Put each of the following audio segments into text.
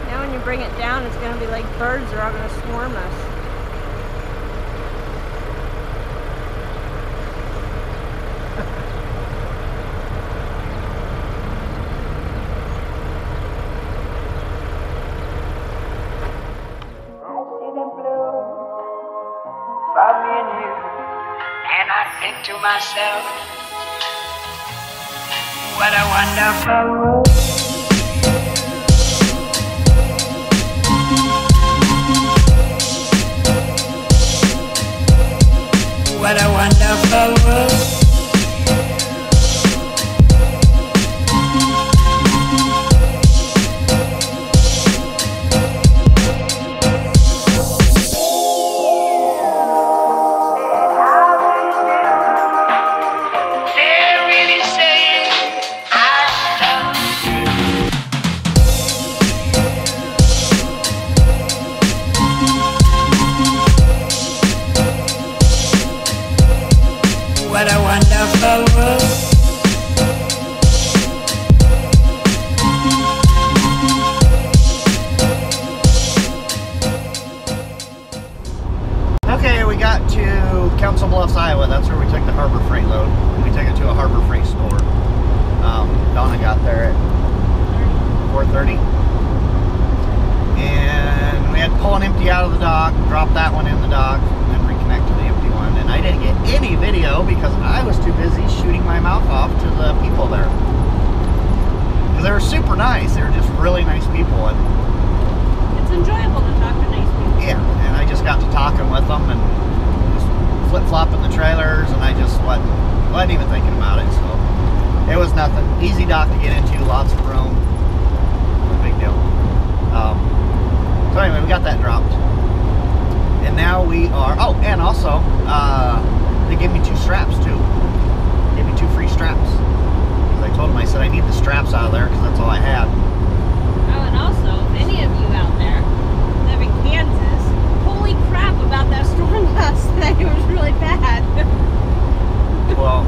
Now when you bring it down, it's going to be like birds are all going to swarm us. And I think to myself, what a wonderful world. What a wonderful world. What a wonderful world. Okay, we got to Council Bluffs, Iowa. That's where we took the Harbor Freight load. We took it to a Harbor Freight store. Donna got there at 4:30. And we had to pull an empty out of the dock, drop that one in the dock, and then reconnect to the empty one. And I didn't get any video because I was too busy shooting my mouth off to the people there. Because they were super nice. They were just really nice people. And It's enjoyable to talk to nice people. yeah, and I just got to talking with them and just flip-flopping the trailers, and I just wasn't even thinking about it. So it was nothing. Easy dock to get into, lots of room. No big deal. So anyway, we got that dropped. And now we are, oh, and also, they gave me 2 straps too. Gave me 2 free straps. Because I told them, I said I need the straps out of there because that's all I had. Oh, and also, if any of you out there live in Kansas, holy crap about that storm last night. It was really bad. Well,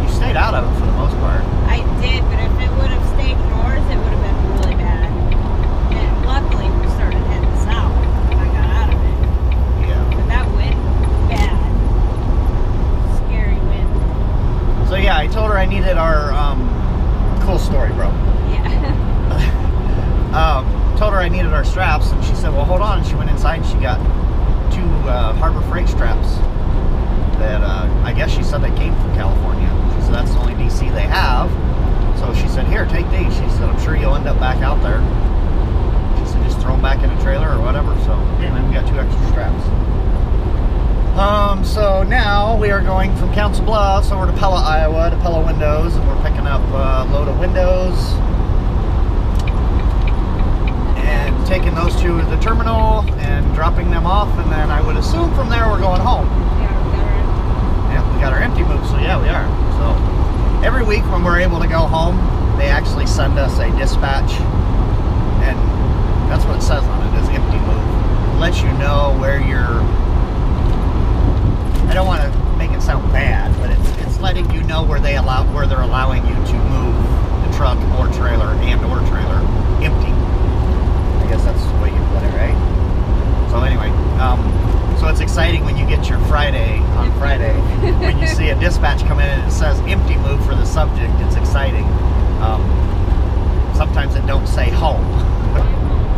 you stayed out of it for the most part. I did, but if it would have stayed north, it would have been really bad. And luckily, we started heading south when I got out of it. Yeah. But that wind, bad. Scary wind. So yeah, I told her I needed our, cool story, bro. Yeah. Told her I needed our straps, and she said, well, hold on. And she went inside and she got 2 Harbor Freight straps that, I guess she said they came from California. She said that's the only DC they have. So she said, here, take these. She said, I'm sure you'll end up back out there. She said, just throw them back in a trailer or whatever. So anyway, we got 2 extra straps. So now we are going from Council Bluffs over to Pella, Iowa, to Pella Windows, and we're picking up a load of windows and taking those to the terminal and dropping them off, and then I would assume from there we're going home. Yeah, we got our empty move, so yeah, we are. So every week when we're able to go home, they actually send us a dispatch, and that's what it says on it, is empty move. It lets you know where you're, I don't want to make it sound bad, but it's letting you know where they're allowing you to move the truck or trailer empty. I guess that's the way you put it, right? So anyway, so it's exciting when you get your Friday on Friday when you see a dispatch come in and it says empty move for the subject. It's exciting. Sometimes it don't say home.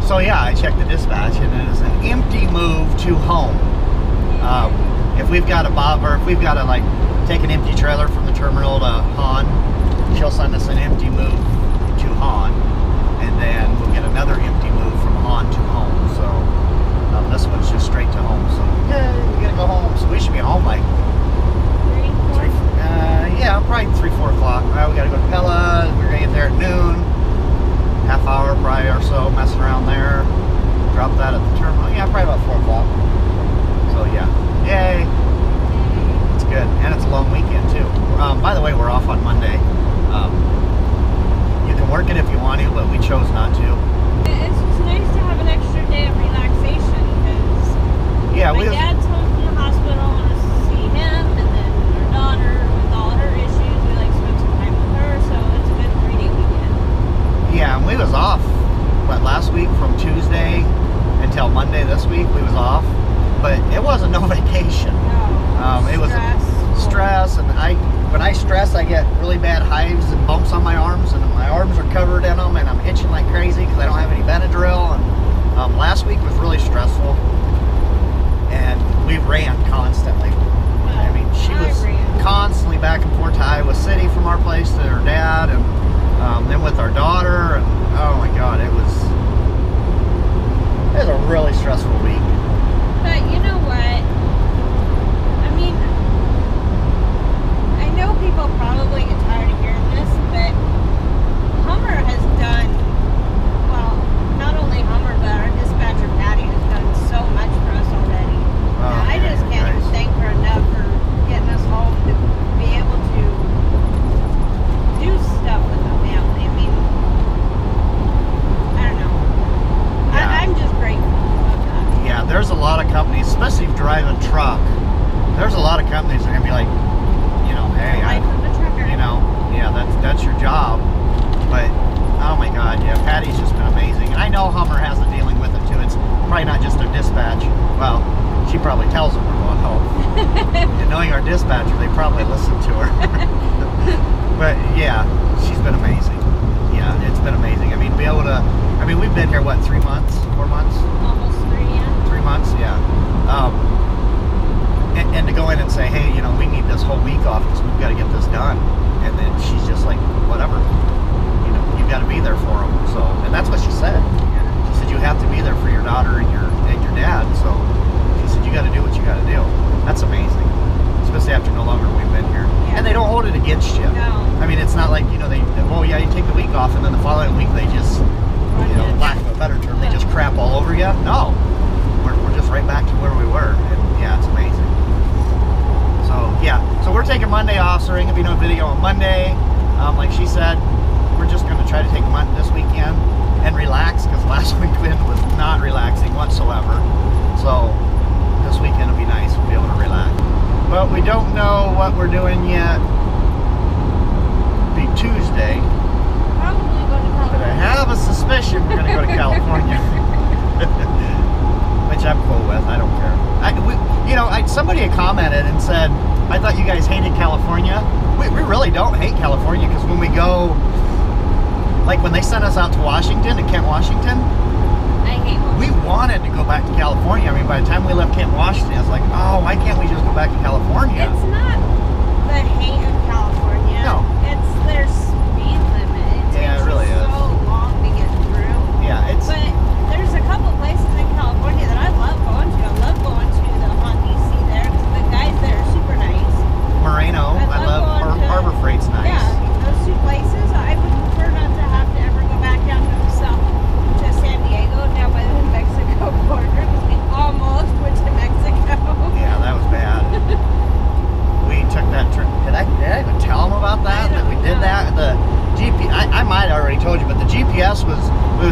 So yeah, I checked the dispatch and it is an empty move to home. If we've got to like take an empty trailer from the terminal to Han, she'll send us an empty move to Han, and then we'll get another empty move from Han to home. So this one's just straight to home. So yeah, we gotta go home. So we should be home like 3, 4. Yeah, probably 3, 4 o'clock. We gotta go to Pella. We're gonna get there at noon. Half hour probably or so, messing around there. Drop that at the terminal. Yeah, probably about 4 o'clock. So yeah. Yay! It's good, and it's a long weekend too. By the way, we're off on Monday. You can work it if you want to, but we chose not to. It's just nice to have an extra day of relaxation because Yeah, my dad's home from the hospital. I want to see him, and then our daughter with all her issues, we like spend some time with her. So stress, I get really bad hives and bumps on my arms, and my arms are covered in them, and I'm itching like crazy because I don't have any Benadryl. And last week was really stressful, and we ran constantly. I mean, she was constantly back and forth to Iowa City from our place to her dad, and then with our daughter, and oh my God, it was a really stressful week. But you know what? I mean, I know people probably get tired of hearing this, but Hummer has done, well, not only Hummer, but our dispatcher Patty has done so much for us already. Oh, And I just can't even thank her enough for getting us home to be able to do stuff with the family. I mean, I don't know. Yeah. I'm just grateful about that. Yeah, there's a lot of companies, especially if you drive a truck, there's a lot of companies that are going to be like, you know, hey, Life of a trucker. you know, yeah, that's your job. But, oh my God, yeah, Patty's just been amazing. And I know Hummer has the dealing with it too. It's probably not just their dispatch. Well, she probably tells them we're going home. And knowing our dispatcher, they probably listen to her. But yeah, she's been amazing. Yeah, it's been amazing. I mean, be able to, I mean, we've been here, what, 3 months, 4 months? Almost 3, yeah. 3 months, yeah. And to go in and say, hey, you know, we need this whole week off because we've got to get this done. And then she's just like, whatever. You know, you've got to be there for them. So, and that's what she said. She said, you have to be there for your daughter and your dad. So she said, you got to do what you got to do. That's amazing. Especially after no longer we've been here. Yeah. And they don't hold it against you. No. I mean, it's not like, you know, oh yeah, you take the week off and then the following week they just, you know, lack of a better term, they just crap all over you. No. We're just right back to where we were. And yeah, it's amazing. So yeah, so we're taking Monday off, so there ain't gonna be no video on Monday. Like she said, we're just gonna try to take this weekend and relax, because last weekend was not relaxing whatsoever. So this weekend will be nice, we'll be able to relax. But we don't know what we're doing yet. It'll be Tuesday. Probably going to But I have a suspicion we're gonna go to California. Which I'm cool with, I don't care. Somebody had commented and said, I thought you guys hated California. We really don't hate California, because when we go, like when they sent us out to Washington, to Kent, Washington, I hate we wanted to go back to California. I mean, by the time we left Kent, Washington, I was like, oh, why can't we just go back to California? It's not the hate of California. No. It's their speed limit. It Yeah, takes it really you is. so long to get through. Yeah, it's... But there's a couple places in California that I love going to. I love going to the DC there, because the guys there are super nice. Moreno, I love going to- Harbor Freight's nice. Yeah, those two places, I would prefer not to have to ever go back down to the south, to San Diego, down by the Mexico border, because we almost went to Mexico. Yeah, that was bad. We took that trip. Did I even tell them about that? I That we don't did know. that? The I might have already told you, but the GPS was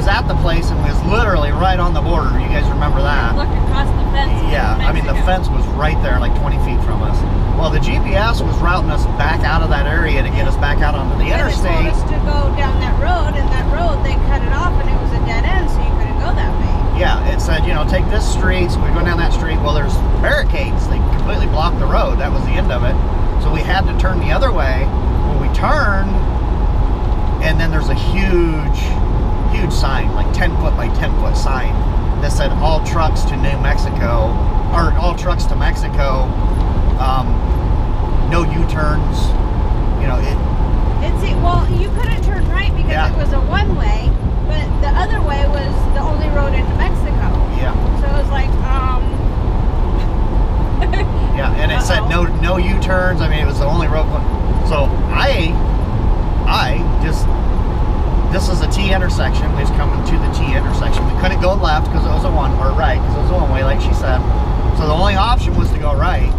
at the place and was literally right on the border. You guys remember that? Look across the fence. Yeah, I mean the fence was right there, like 20 feet from us. Well, the GPS was routing us back out of that area to get us back out onto the interstate. And it told us to go down that road, and that road, they cut it off, and it was a dead end, so you couldn't go that way. Yeah, it said, you know, take this street. So we go down that street. Well, there's barricades. They completely blocked the road. That was the end of it. So we had to turn the other way. Well, we turned, and then there's a huge sign, like 10-foot by 10-foot sign that said all trucks to New Mexico, or all trucks to Mexico, no U-turns. You know, Well, you couldn't turn right because Yeah. it was a one-way, but the other way was the only road into Mexico. yeah. So it was like, Yeah, and it said no U-turns. I mean, it was the only road. So this is a T intersection. We was coming to the T intersection. We couldn't go left because it was a one, or right because it was a one-way, like she said. So the only option was to go right.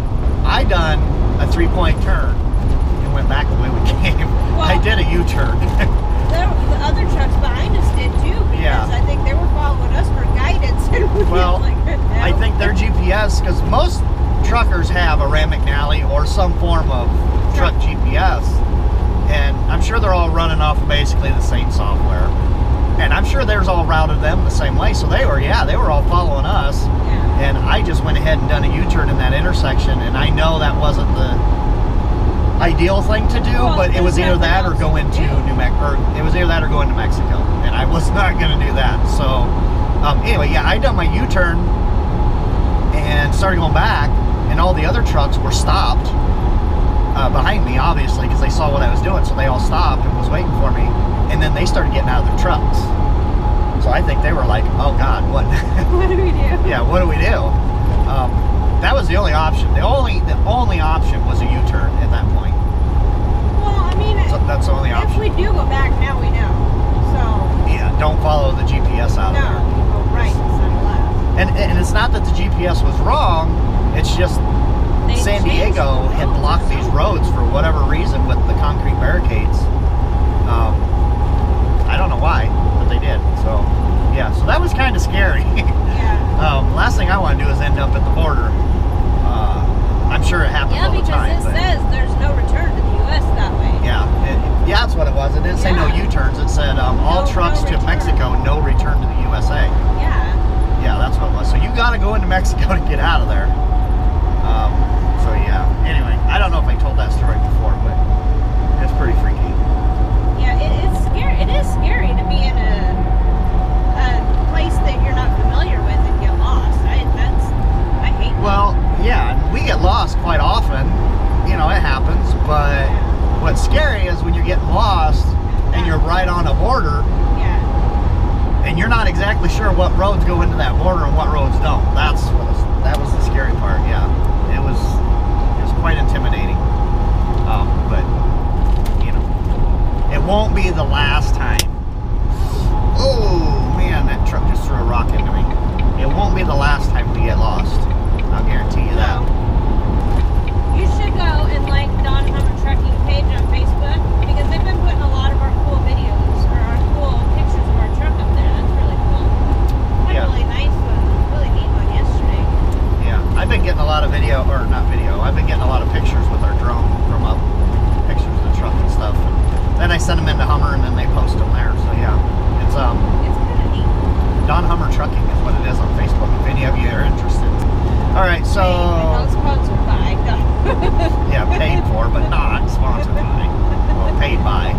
I done a 3-point turn and went back the way we came. Well, I did a U-turn. the other trucks behind us did too, because Yeah. I think they were following us for guidance. And we Well, were like, I think their GPS, because most truckers have a Ram McNally or some form of truck GPS, and I'm sure they're all running off of basically the same software, and I'm sure theirs all routed them the same way. So they were all following us, Yeah. and I just went ahead and done a U-turn in that intersection, and I know that wasn't the ideal thing to do, Well, but it was there's either that or nothing go else into to do. New Mexico, or it was either that or go into Mexico, and I was not going to do that. So anyway, yeah, I done my U-turn and started going back, and all the other trucks were stopped behind me, obviously, because they saw what I was doing, so they all stopped and was waiting for me, and then they started getting out of their trucks. So I think they were like, oh God, what? What do we do? Yeah, what do we do? That was the only option. The only option was a U-turn at that point. Well, I mean, So that's the only if option. we do go back now, we know. So Yeah, don't follow the GPS out no, of there. you go right instead of left. And it's not that the GPS was wrong. It's just They San changed Diego the had roads or blocked these something. roads for whatever reason with the concrete barricades. I don't know why, but they did. So yeah, so that was kind of scary. Yeah. Last thing I want to do is end up at the border. I'm sure it happens Yeah, all the because time. it but- says there's no return to the U.S. that way. Yeah, yeah, that's what it was. It didn't say no Yeah. U-turns. It said all No trucks to return. Mexico, no return to the USA. Yeah. Yeah, that's what it was. So you got to go into Mexico to get out of there. So yeah. Anyway, I don't know if I told that story before, but it's pretty freaky. Yeah, it's scary. It is scary to be in a place that you're not familiar with and get lost. I hate that. Well, yeah, and we get lost quite often. You know, it happens. But what's scary is when you're getting lost and you're right on a border Yeah. and you're not exactly sure what roads go into that border and what roads don't. That was the scary part. Yeah, it was quite intimidating. But you know, it won't be the last time. Oh man, that truck just threw a rock into me. It won't be the last time we get lost. I'll guarantee you that. You should go and like Don Hummer Trucking page on Facebook because they've been putting a lot of our cool videos or our cool pictures of our truck up there. That's really cool. Had Yeah. a really nice one, really neat one yesterday. Yeah, I've been getting a lot of video, or not video. I've been getting a lot of pictures with our drone from up, pictures of the truck and stuff. And then I send them into Hummer, and then they post them there. So yeah, it's It's kind of neat. Don Hummer Trucking is what it is on Facebook. If any of you are interested. All right, so Not sponsored by. yeah, paid for, but not sponsored by. Well, paid by.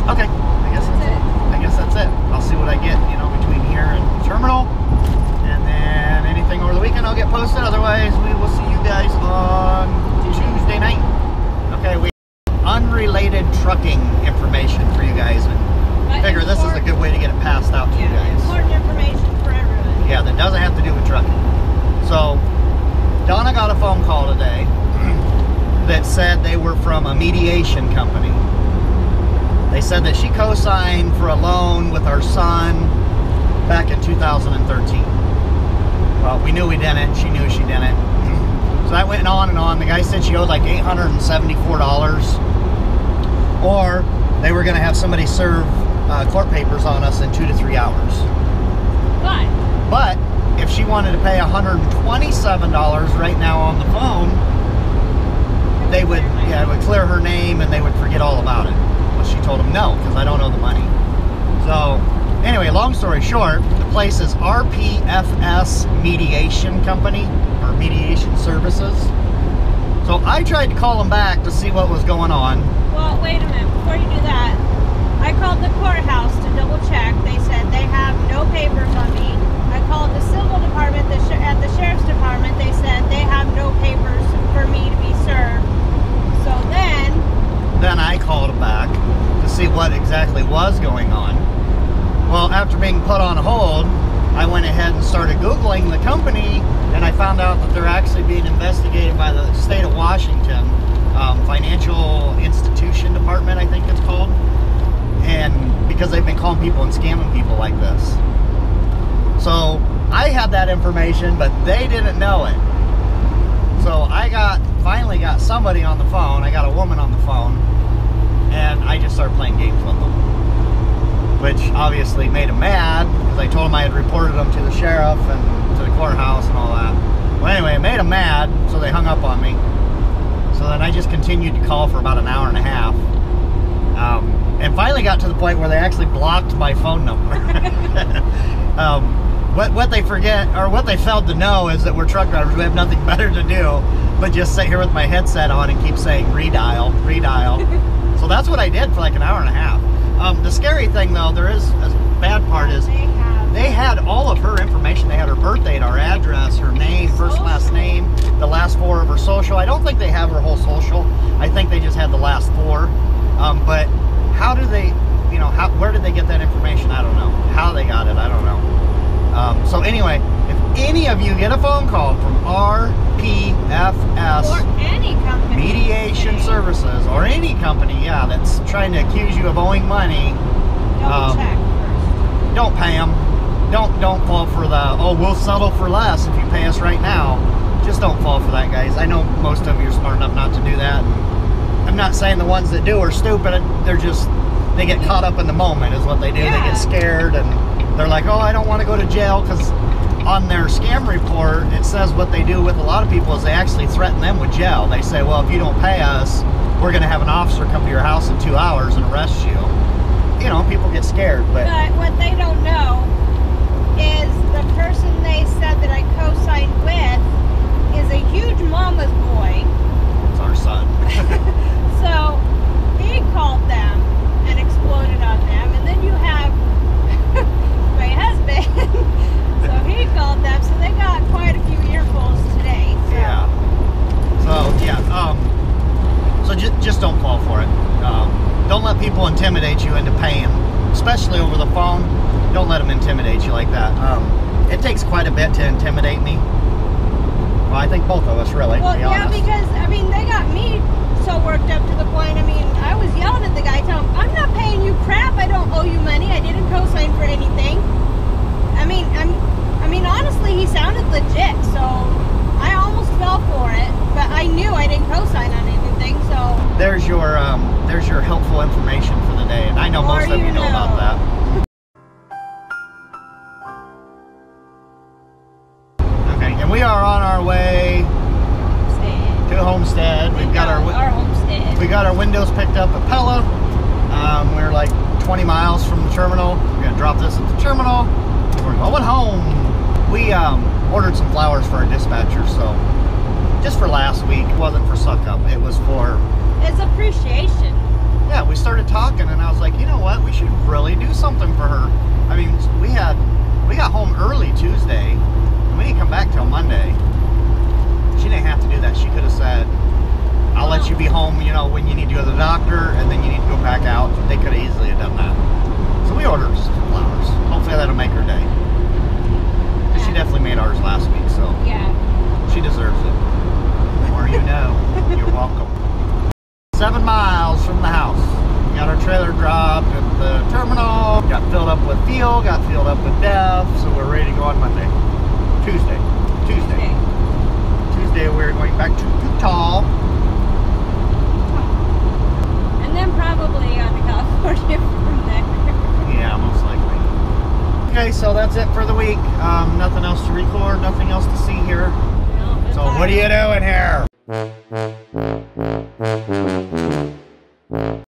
Okay, I guess that's it. I'll see what I get, you know, between here and the terminal, and then anything over the weekend I'll get posted. Otherwise, we will see you guys on Tuesday night. Okay, we unrelated trucking information for you guys, and But figure this is a good way to get it passed out to you Yeah, guys. important information for everyone. Yeah, that doesn't have to do with trucking. So, Donna got a phone call today that said they were from a mediation company. They said that she co-signed for a loan with our son back in 2013. Well, we knew we didn't. She knew she didn't. So that went on and on. The guy said she owed like $874, or they were going to have somebody serve court papers on us in 2 to 3 hours. But But if she wanted to pay $127 right now on the phone, they would, yeah, it would clear her name and they would forget all about it. Well, she told them no, because I don't owe the money. So anyway, long story short, the place is RPFS Mediation Company, or Mediation Services. So I tried to call them back to see what was going on. Well, wait a minute. Before you do that, I called the courthouse to double check. They said they have no papers on me. I called the civil department at the sheriff's department. They said they have no papers for me to be served. So then I called them back to see what exactly was going on. Well, after being put on hold, I went ahead and started Googling the company, and I found out that they're actually being investigated by the state of Washington, Financial Institution Department, I think it's called, and because they've been calling people and scamming people like this. So I had that information, but they didn't know it. So I finally got somebody on the phone. I got a woman on the phone, and I just started playing games with them, which obviously made them mad because I told them I had reported them to the sheriff and to the courthouse and all that. Well, anyway, it made them mad, so they hung up on me. So then I just continued to call for about an hour and a half, and finally got to the point where they actually blocked my phone number. What they forget, or what they failed to know, is that we're truck drivers. We have nothing better to do but just sit here with my headset on and keep saying redial, redial. So that's what I did for like an hour and a half. The scary thing, though, there is a bad part, is they had all of her information. They had her birth date, our address, her name, first, last name, the last 4 of her social. I don't think they have her whole social. I think they just had the last 4. But how do they, you know, where did they get that information? I don't know. How they got it, I don't know. So anyway, if any of you get a phone call from RPFS or any company, Mediation Services, or any company, yeah, that's trying to accuse you of owing money, double check first. Don't pay them. Don't fall for the, oh, we'll settle for less if you pay us right now. Just don't fall for that, guys. I know most of you are smart enough not to do that. I'm not saying the ones that do are stupid. They're just, they get caught up in the moment is what they do. Yeah. They get scared and they're like, oh, I don't want to go to jail, because on their scam report, it says what they do with a lot of people is they actually threaten them with jail. They say, well, if you don't pay us, we're going to have an officer come to your house in 2 hours and arrest you. You know, people get scared. But what they don't know is the person they said that I co-signed with is a huge mama's boy. it's our son. So he called them and exploded on them, and then you have my husband. So he called them, so they got quite a few earfuls today. So. Yeah. So yeah. So just don't fall for it. Don't let people intimidate you into paying, especially over the phone. Don't let them intimidate you like that. It takes quite a bit to intimidate me. Well, I think both of us, really. Well, to be yeah, honest. because I mean, they got me so worked up to the point. I mean, I was yelling at the guy, telling him, "I'm not paying you crap. I don't owe you money. I didn't co-sign for anything." I mean, honestly, he sounded legit. So I almost fell for it, but I knew I didn't co-sign on anything. So there's your helpful information for the day, and I know most of you know about that. Okay, and we are on our way to Homestead. We've got our homestead. We got our windows picked up at Pella. We're like 20 miles from the terminal. We're gonna drop this at the terminal. We're going home. We ordered some flowers for our dispatcher, so just for last week. It wasn't for suck up. It was for, it's appreciation. yeah, we started talking, and I was like, you know what? We should really do something for her. I mean, we got home early Tuesday, and we didn't come back till Monday. She didn't have to do that. She could have said, I'll let you be home, you know, when you need to go to the doctor, and then you need to go back out. They could have easily have done that. So we ordered some flowers. Hopefully that'll make her day. Yeah. She definitely made ours last week, so yeah, she deserves it. The more you know. You're welcome. 7 miles from the house. We got our trailer dropped at the terminal. Got filled up with fuel. Got filled up with DEF. So we're ready to go on Monday. Tuesday. We're going back to Utah. And then probably on to California from there. Yeah, most likely. Okay, so that's it for the week. Nothing else to record, nothing else to see here. No, So what are you doing here?